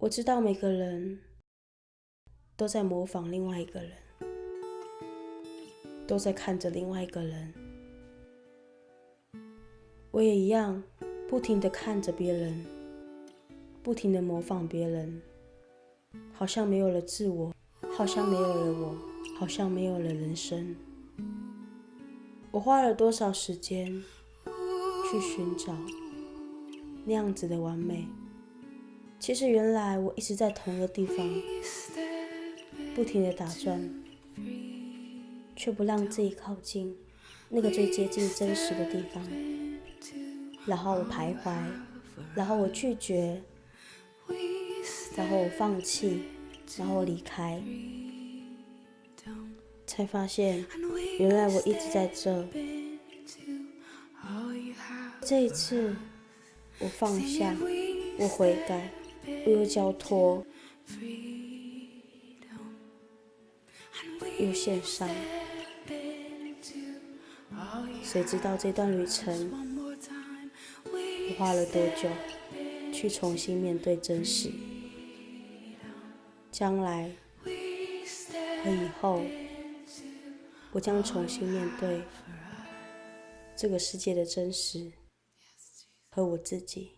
我知道每个人都在模仿另外一个人，都在看着另外一个人。我也一样，不停地看着别人，不停地模仿别人，好像没有了自我，好像没有了我，好像没有了人生。我花了多少时间去寻找那样子的完美？其实原来我一直在同一个地方，不停地打转，却不让自己靠近那个最接近真实的地方。然后我徘徊，然后我拒绝，然后我放弃，然后我离开，才发现原来我一直在这。这一次我放下，我悔改，我又交托，又献上。谁知道这段旅程我花了多久去重新面对真实？将来和以后，我将重新面对这个世界的真实和我自己。